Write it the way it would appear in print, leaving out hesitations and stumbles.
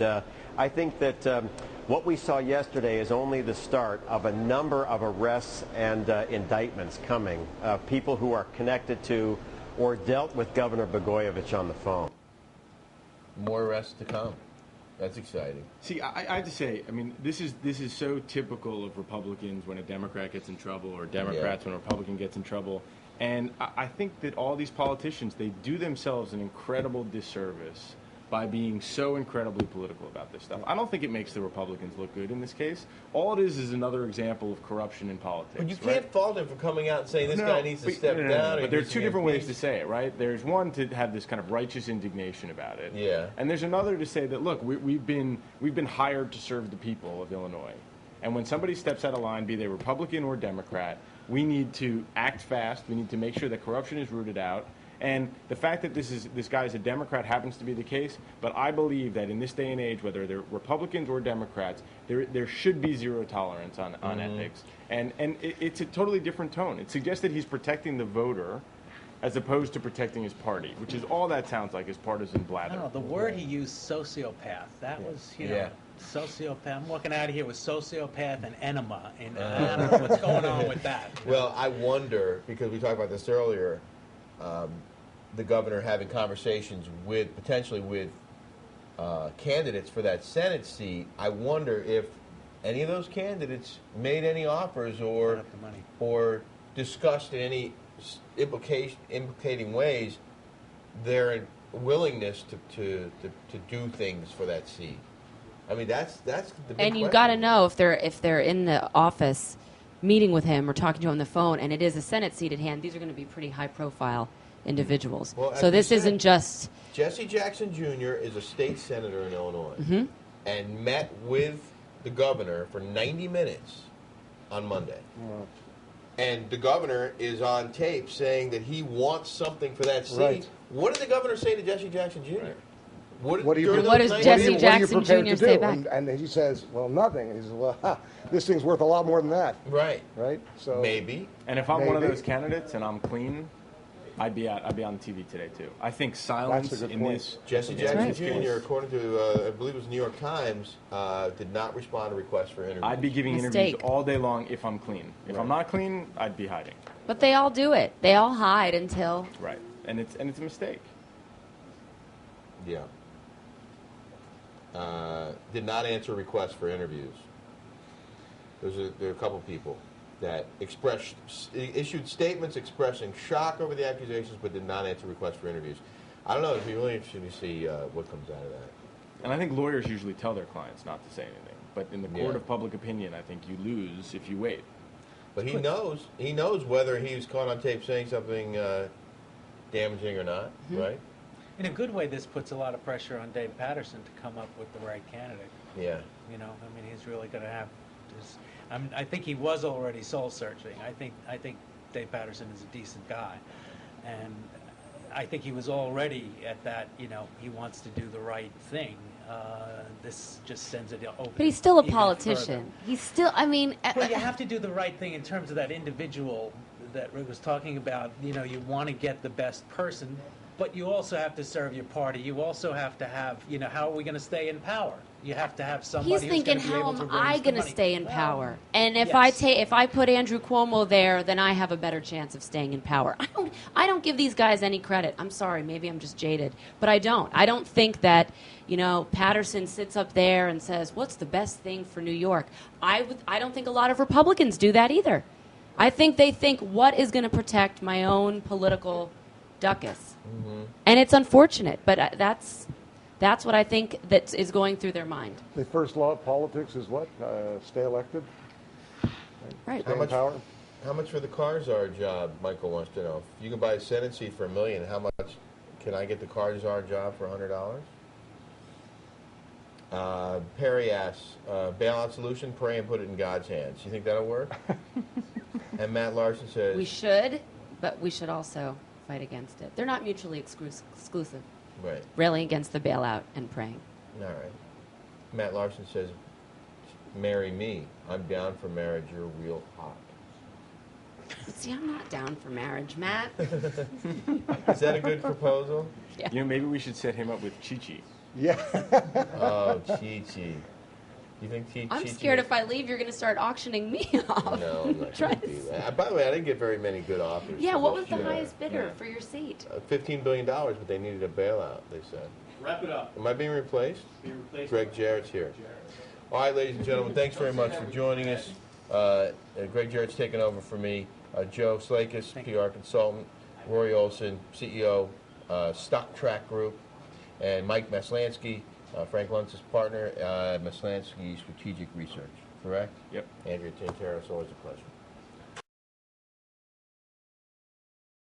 I think that what we saw yesterday is only the start of a number of arrests and indictments coming. People who are connected to or dealt with Governor Blagojevich on the phone. More arrests to come. That's exciting. See, I have to say, I mean, this is so typical of Republicans when a Democrat gets in trouble, or Democrats when a Republican gets in trouble. And I think that all these politicians, they do themselves an incredible disservice by being so incredibly political about this stuff. I don't think it makes the Republicans look good in this case. All it is another example of corruption in politics. But you can't fault him for coming out and saying this guy needs to step down. But there are two different ways to say it, right? There's one to have this kind of righteous indignation about it. Yeah. And there's another to say that, look, we've been hired to serve the people of Illinois. And when somebody steps out of line, be they Republican or Democrat, we need to act fast. We need to make sure that corruption is rooted out. And the fact that this guy is a Democrat happens to be the case, but I believe that in this day and age, whether they're Republicans or Democrats, there should be zero tolerance on ethics. And it's a totally different tone. It suggests that he's protecting the voter as opposed to protecting his party, which is all that sounds like, is partisan blather. No, the word he used, sociopath, that was, you know, sociopath. I'm walking out of here with sociopath and enema, and I don't know what's going on with that. Well, I wonder, because we talked about this earlier, the governor having conversations potentially with candidates for that Senate seat. I wonder if any of those candidates made any offers or discussed in any implicating ways their willingness to do things for that seat. I mean, that's the big And you question. got to know if they're in the office meeting with him or talking to him on the phone, and it is a Senate seat at hand. These are going to be pretty high-profile individuals. Well, so this isn't just... Jesse Jackson Jr. is a state senator in Illinois and met with the governor for 90 minutes on Monday. And the governor is on tape saying that he wants something for that seat. Right. What did the governor say to Jesse Jackson Jr.? Right. What does Jesse Jackson Jr. say back? And he says, well, nothing. And he says, well, this thing's worth a lot more than that. Right. Right? So maybe. And if I'm one of those candidates and I'm clean, I'd be on TV today too. I think silence in this. Jesse Jackson Jr., according to I believe it was New York Times, did not respond to requests for interviews. I'd be giving interviews all day long if I'm clean. If I'm not clean, I'd be hiding. But they all do it. They all hide until... Right. And it's a mistake. Yeah. Did not answer requests for interviews. There are a couple people that issued statements expressing shock over the accusations, but did not answer requests for interviews. I don't know. It'd be really interesting to see what comes out of that. And I think lawyers usually tell their clients not to say anything. But in the court of public opinion, I think you lose if you wait. But he knows whether he was caught on tape saying something damaging or not, right? In a good way, this puts a lot of pressure on Dave Patterson to come up with the right candidate. Yeah. You know, I mean, he's really going to have this. I think he was already soul searching. I think Dave Patterson is a decent guy, and I think he was already at that. You know, he wants to do the right thing. This just sends it open. But he's still a even politician. further. He's still, I mean... Well, you have to do the right thing in terms of that individual that Rick was talking about. You know, you want to get the best person, but you also have to serve your party. You also have to have, you know, how are we going to stay in power? You have to have somebody He's who's thinking, going to be how able am to I raise the going to money. stay in power? And if yes. if I put Andrew Cuomo there, then I have a better chance of staying in power. I don't give these guys any credit. I'm sorry, maybe I'm just jaded, but I don't. I don't think that, you know, Patterson sits up there and says, "What's the best thing for New York?" I don't think a lot of Republicans do that either. I think they think, what is going to protect my own political duckus? And it's unfortunate, but that's what I think that is going through their mind. The first law of politics is what? Stay elected? Right. Stay in power? How much for the car czar job, Michael wants to know. If you can buy a Senate seat for $1 million, how much can I get the car czar job for $100? Perry asks, bailout solution, pray and put it in God's hands. You think that'll work? And Matt Larson says... We should, but we should also fight against it. They're not mutually exclusive. Right. Railing against the bailout and praying. All right. Matt Larson says, marry me. I'm down for marriage. You're real hot. See, I'm not down for marriage, Matt. Is that a good proposal? Yeah. You know, maybe we should set him up with Chi-Chi. Yeah. Oh, Chi-Chi. You think Chi-Chi? I'm scared if I leave, you're going to start auctioning me off. No, I'm not Try going to to do that. By the way, I didn't get very many good offers. Yeah, for what this was the year. highest bidder for your seat? $15 billion, but they needed a bailout, they said. Wrap it up. Am I being replaced? Be replaced. Greg Jarrett's here. All right, ladies and gentlemen, thanks very much for joining us. Greg Jarrett's taken over for me. Joe Slakis, PR consultant. Rory Olson, CEO, Stock Track Group. And Mike Maslansky, Frank Luntz's partner, Maslansky Strategic Research. Correct? Yep. Andrea Tanteros, always a pleasure.